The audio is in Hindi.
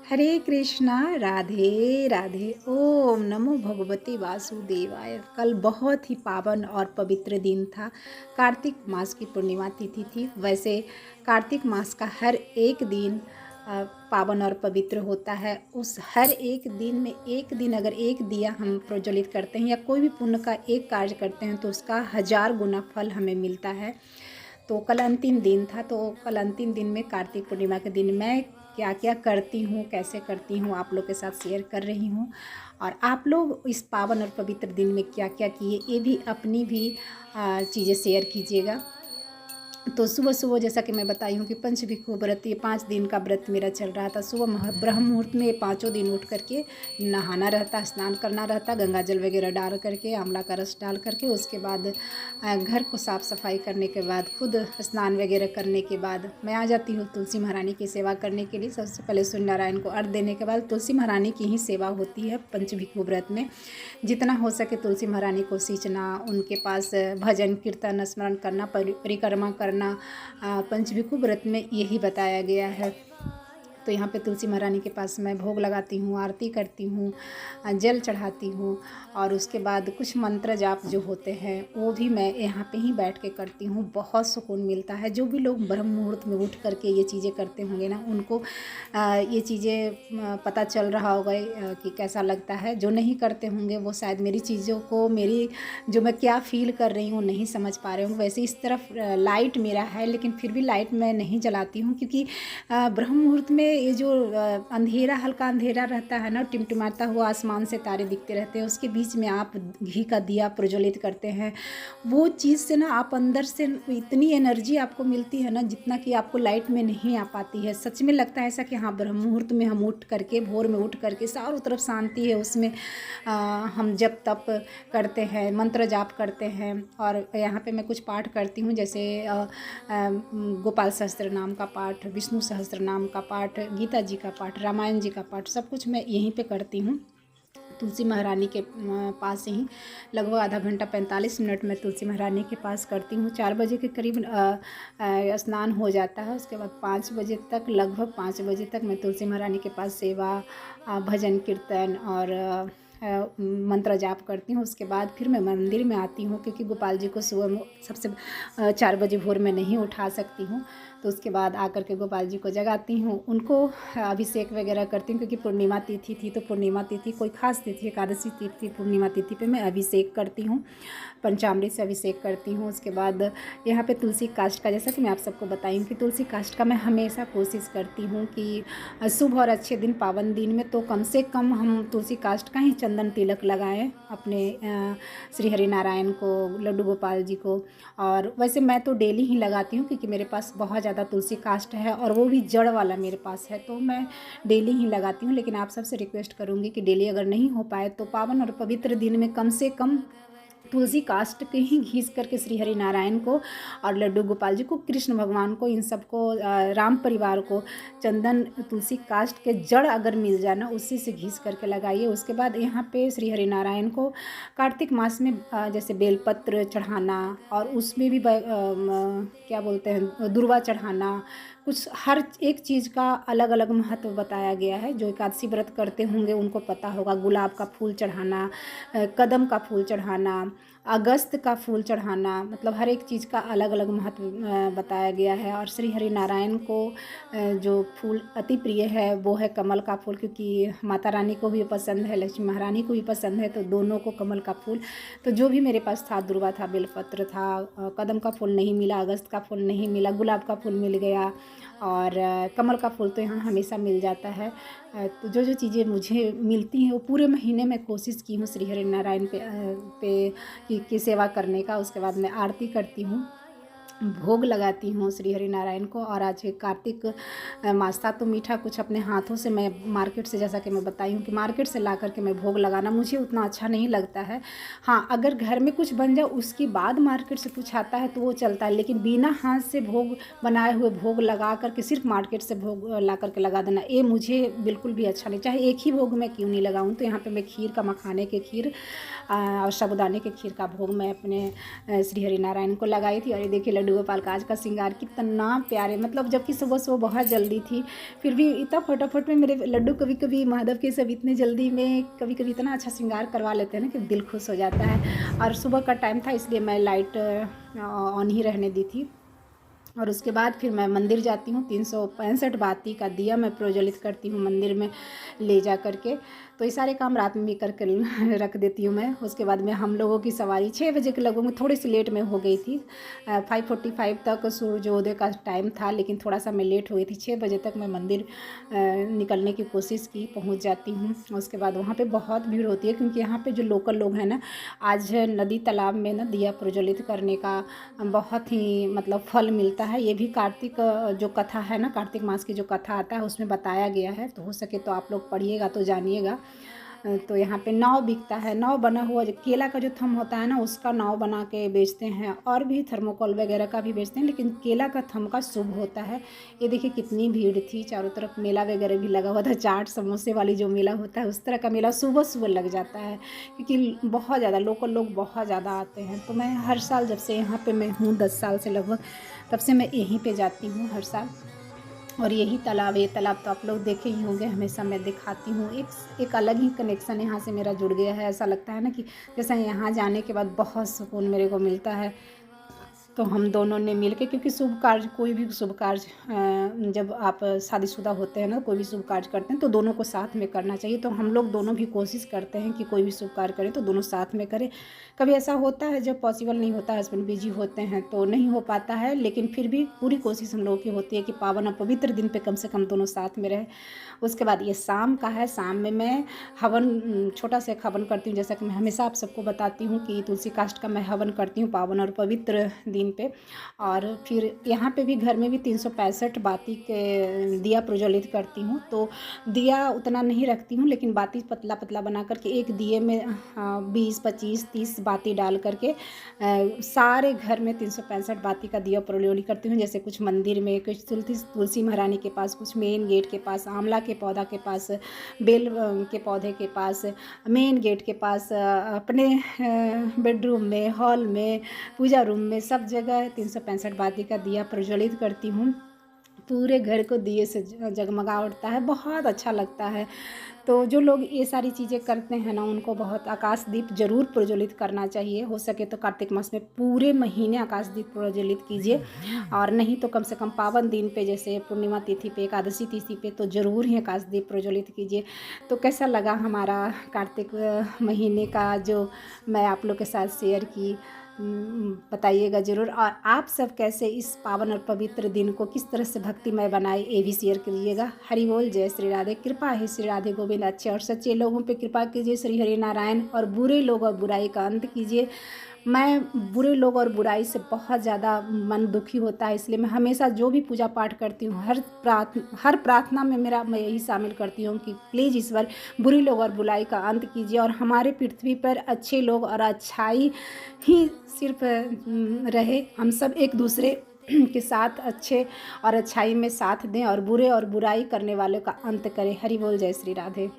हरे कृष्णा राधे राधे। ओम नमो भगवते वासुदेवाय। कल बहुत ही पावन और पवित्र दिन था। कार्तिक मास की पूर्णिमा तिथि थी। वैसे कार्तिक मास का हर एक दिन पावन और पवित्र होता है। उस हर एक दिन में एक दिन अगर एक दिया हम प्रज्वलित करते हैं या कोई भी पुण्य का एक कार्य करते हैं तो उसका 1000 गुना फल हमें मिलता है। तो कल अंतिम दिन था। तो कल अंतिम दिन में कार्तिक पूर्णिमा के दिन मैं क्या क्या करती हूँ, कैसे करती हूँ, आप लोग के साथ शेयर कर रही हूँ। और आप लोग इस पावन और पवित्र दिन में क्या क्या किए, ये भी अपनी भी चीज़ें शेयर कीजिएगा। तो सुबह सुबह जैसा कि मैं बताई हूँ कि पंचभिक्षु व्रत, ये 5 दिन का व्रत मेरा चल रहा था। सुबह ब्रह्म मुहूर्त में 5 दिन उठ करके नहाना रहता, स्नान करना रहता, गंगा जल वगैरह डाल करके, आंवला का रस डाल करके, उसके बाद घर को साफ़ सफाई करने के बाद, खुद स्नान वगैरह करने के बाद मैं आ जाती हूँ तुलसी महारानी की सेवा करने के लिए। सबसे पहले सूर्य नारायण को अर्घ देने के बाद तुलसी महारानी की ही सेवा होती है पंचभिक्षु व्रत में। जितना हो सके तुलसी महारानी को सींचना, उनके पास भजन कीर्तन स्मरण करना, परिक्रमा करना, पंचभिक्षु व्रत में यही बताया गया है। तो यहाँ पे तुलसी महारानी के पास मैं भोग लगाती हूँ, आरती करती हूँ, जल चढ़ाती हूँ। और उसके बाद कुछ मंत्र जाप जो होते हैं वो भी मैं यहाँ पे ही बैठ के करती हूँ। बहुत सुकून मिलता है। जो भी लोग ब्रह्म मुहूर्त में उठ करके ये चीज़ें करते होंगे ना, उनको ये चीज़ें पता चल रहा होगा कि कैसा लगता है। जो नहीं करते होंगे वो शायद मेरी चीज़ों को, मेरी जो मैं क्या फ़ील कर रही हूँ नहीं समझ पा रहे होंगे। वैसे इस तरफ लाइट मेरा है, लेकिन फिर भी लाइट मैं नहीं जलाती हूँ, क्योंकि ब्रह्म मुहूर्त में ये जो अंधेरा, हल्का अंधेरा रहता है ना, टिमटिमाता हुआ आसमान से तारे दिखते रहते हैं, उसके बीच में आप घी का दिया प्रज्वलित करते हैं। वो चीज़ से ना आप अंदर से इतनी एनर्जी आपको मिलती है ना, जितना कि आपको लाइट में नहीं आ पाती है। सच में लगता है ऐसा कि हाँ, ब्रह्म मुहूर्त में हम उठ करके, भोर में उठ करके, चारों तरफ शांति है उसमें। हम जप तप करते हैं, मंत्र जाप करते हैं। और यहाँ पे मैं कुछ पाठ करती हूँ, जैसे गोपाल सहस्त्र नाम का पाठ, विष्णु सहस्त्र नाम का पाठ, गीता जी का पाठ, रामायण जी का पाठ, सब कुछ मैं यहीं पे करती हूँ तुलसी महारानी के पास ही। लगभग आधा घंटा 45 मिनट मैं तुलसी महारानी के पास करती हूँ। 4 बजे के करीब स्नान हो जाता है। उसके बाद 5 बजे तक, लगभग 5 बजे तक मैं तुलसी महारानी के पास सेवा, भजन कीर्तन और मंत्र जाप करती हूँ। उसके बाद फिर मैं मंदिर में आती हूँ, क्योंकि गोपाल जी को सुबह सबसे 4 बजे भोर में नहीं उठा सकती हूँ। तो उसके बाद आकर के गोपाल जी को जगाती हूँ, उनको अभिषेक वगैरह करती हूँ, क्योंकि पूर्णिमा तिथि थी। तो पूर्णिमा तिथि कोई खास तिथि, एकादशी तिथि, पूर्णिमा तिथि पे मैं अभिषेक करती हूँ, पंचामृत से अभिषेक करती हूँ। उसके बाद यहाँ पे तुलसी काष्ठ का, जैसा कि मैं आप सबको बताई हूँ कि तुलसी काष्ठ का मैं हमेशा कोशिश करती हूँ कि शुभ और अच्छे दिन, पावन दिन में तो कम से कम हम तुलसी काष्ठ का ही चंदन तिलक लगाएं अपने श्री हरि नारायण को, लड्डू गोपाल जी को। और वैसे मैं तो डेली ही लगाती हूँ, क्योंकि मेरे पास बहुत ज़्यादा तुलसी काष्ठ है और वो भी जड़ वाला मेरे पास है, तो मैं डेली ही लगाती हूँ। लेकिन आप सबसे रिक्वेस्ट करूँगी कि डेली अगर नहीं हो पाए तो पावन और पवित्र दिन में कम से कम तुलसी काष्ठ के ही घीस करके श्री हरि नारायण को और लड्डू गोपाल जी को, कृष्ण भगवान को, इन सबको, राम परिवार को चंदन तुलसी काष्ठ के जड़ अगर मिल जाए ना, उसी से घीस करके लगाइए। उसके बाद यहाँ पे श्री हरि नारायण को कार्तिक मास में जैसे बेलपत्र चढ़ाना, और उसमें भी क्या बोलते हैं, दुर्वा चढ़ाना, कुछ हर एक चीज़ का अलग अलग महत्व बताया गया है। जो एकादशी व्रत करते होंगे उनको पता होगा। गुलाब का फूल चढ़ाना, कदम का फूल चढ़ाना, अगस्त का फूल चढ़ाना, मतलब हर एक चीज़ का अलग अलग महत्व बताया गया है। और श्री हरि नारायण को जो फूल अति प्रिय है वो है कमल का फूल, क्योंकि माता रानी को भी पसंद है, लक्ष्मी महारानी को भी पसंद है, तो दोनों को कमल का फूल। तो जो भी मेरे पास था, दुर्वा था, बेलपत्र था, कदम का फूल नहीं मिला, अगस्त का फूल नहीं मिला, गुलाब का फूल मिल गया, और कमल का फूल तो यहाँ हमेशा मिल जाता है। तो जो जो चीज़ें मुझे मिलती हैं वो पूरे महीने में कोशिश की हूँ श्री हरि नारायण पे की सेवा करने का। उसके बाद मैं आरती करती हूँ, भोग लगाती हूँ श्री हरि नारायण को। और आज कार्तिक मास था तो मीठा कुछ अपने हाथों से मैं मार्केट से, जैसा कि मैं बताई हूँ कि मार्केट से ला करके मैं भोग लगाना मुझे उतना अच्छा नहीं लगता है। हाँ, अगर घर में कुछ बन जाए उसके बाद मार्केट से कुछ आता है तो वो चलता है, लेकिन बिना हाथ से भोग बनाए हुए भोग लगा करके सिर्फ मार्केट से भोग ला करके लगा देना, ये मुझे बिल्कुल भी अच्छा नहीं। चाहे एक ही भोग मैं क्यों नहीं लगाऊँ। तो यहाँ पर मैं खीर का, मखाने के खीर और साबूदाने के खीर का भोग मैं अपने श्री हरि नारायण को लगाई थी। और ये देखिए लड्डू गोपाल का आज का श्रृंगार कितना प्यारे, मतलब जबकि सुबह सुबह बहुत जल्दी थी, फिर भी इतना फटाफट में मेरे लड्डू कभी कभी महादेव के सब इतने जल्दी में कभी कभी इतना अच्छा श्रृंगार करवा लेते हैं ना कि दिल खुश हो जाता है। और सुबह का टाइम था इसलिए मैं लाइट ऑन ही रहने दी थी। और उसके बाद फिर मैं मंदिर जाती हूँ, 365 बाती का दिया मैं प्रज्वलित करती हूँ मंदिर में ले जा करके। तो ये सारे काम रात में भी करके रख देती हूँ मैं। उसके बाद में हम लोगों की सवारी 6 बजे के लगभग में, थोड़ी सी लेट में हो गई थी, 5:45 तक सूर्योदय का टाइम था, लेकिन थोड़ा सा मैं लेट हो गई थी। 6 बजे तक मैं मंदिर निकलने की कोशिश की, पहुँच जाती हूँ। उसके बाद वहाँ पर बहुत भीड़ होती है, क्योंकि यहाँ पर जो लोकल लोग हैं ना, आज नदी तालाब में ना दिया प्रज्वलित करने का बहुत ही मतलब फल मिलता है। ये भी कार्तिक जो कथा है ना, कार्तिक मास की जो कथा आता है उसमें बताया गया है, तो हो सके तो आप लोग पढ़िएगा तो जानिएगा। तो यहाँ पे नाव बिकता है, नाव बना हुआ जो केला का जो थम होता है ना, उसका नाव बना के बेचते हैं, और भी थर्मोकोल वगैरह का भी बेचते हैं, लेकिन केला का थम का शुभ होता है। ये देखिए कितनी भीड़ थी, चारों तरफ मेला वगैरह भी लगा हुआ था, चाट समोसे वाली जो मेला होता है उस तरह का मेला सुबह सुबह लग जाता है, क्योंकि बहुत ज़्यादा लोकल लोग बहुत ज़्यादा आते हैं। तो मैं हर साल, जब से यहाँ पर मैं हूँ 10 साल से लगभग, तब से मैं यहीं पर जाती हूँ हर साल। और यही तालाब है, ये तालाब तो आप लोग देखे ही होंगे, हमेशा मैं दिखाती हूँ। एक अलग ही कनेक्शन यहाँ से मेरा जुड़ गया है। ऐसा लगता है ना कि जैसे यहाँ जाने के बाद बहुत सुकून मेरे को मिलता है। तो हम दोनों ने मिल के, क्योंकि शुभ कार्य, कोई भी शुभ कार्य जब आप शादीशुदा होते हैं ना, कोई भी शुभ कार्य करते हैं तो दोनों को साथ में करना चाहिए। तो हम लोग दोनों भी कोशिश करते हैं कि कोई भी शुभ कार्य करें तो दोनों साथ में करें। कभी ऐसा होता है जब पॉसिबल नहीं होता, हस्बैंड बिजी होते हैं तो नहीं हो पाता है, लेकिन फिर भी पूरी कोशिश हम लोगों की होती है कि पावन और पवित्र दिन पे कम से कम दोनों साथ में रहें। उसके बाद ये शाम का है, शाम में मैं हवन, छोटा सा हवन करती हूँ। जैसा कि मैं हमेशा आप सबको बताती हूँ कि तुलसी काष्ठ का मैं हवन करती हूँ पावन और पवित्र दिन पे। और फिर यहाँ पे भी घर में भी 365 बाती के दिया प्रज्वलित करती हूँ। तो दिया उतना नहीं रखती हूँ, लेकिन बाती पतला पतला बना करके एक दिए में 20, 25, 30 बाती डाल करके सारे घर में 365 बाती का दिया प्रज्वलित करती हूँ। जैसे कुछ मंदिर में, कुछ तुलसी महारानी के पास, कुछ मेन गेट के पास, आंवला के पौधा के पास, बेल के पौधे के पास, मेन गेट के पास, अपने बेडरूम में, हॉल में, पूजा रूम में, सब जगह 365 बाती का दिया प्रज्वलित करती हूँ। पूरे घर को दिए से जगमगा उठता है, बहुत अच्छा लगता है। तो जो लोग ये सारी चीज़ें करते हैं ना, उनको बहुत आकाश दीप जरूर प्रज्वलित करना चाहिए। हो सके तो कार्तिक मास में पूरे महीने आकाश दीप प्रज्वलित कीजिए, और नहीं तो कम से कम पावन दिन पे, जैसे पूर्णिमा तिथि पे, एकादशी तिथि पे, तो ज़रूर ही आकाश दीप प्रज्वलित कीजिए। तो कैसा लगा हमारा कार्तिक महीने का जो मैं आप लोग के साथ शेयर की, बताइएगा ज़रूर। और आप सब कैसे इस पावन और पवित्र दिन को किस तरह से भक्तिमय बनाए, ये भी शेयर करिएगा। हरि बोल, जय श्री राधे। कृपा है श्री राधे गोविंद, अच्छे और सच्चे लोगों पे कृपा कीजिए श्री हरि नारायण, और बुरे लोग और बुराई का अंत कीजिए। मैं बुरे लोग और बुराई से बहुत ज़्यादा मन दुखी होता है, इसलिए मैं हमेशा जो भी पूजा पाठ करती हूँ, हर प्रार्थना में मैं यही शामिल करती हूँ कि प्लीज़ ईश्वर बुरे लोग और बुराई का अंत कीजिए, और हमारे पृथ्वी पर अच्छे लोग और अच्छाई ही सिर्फ रहे। हम सब एक दूसरे के साथ अच्छे और अच्छाई में साथ दें, और बुरे और बुराई करने वालों का अंत करें। हरि बोल, जय श्री राधे।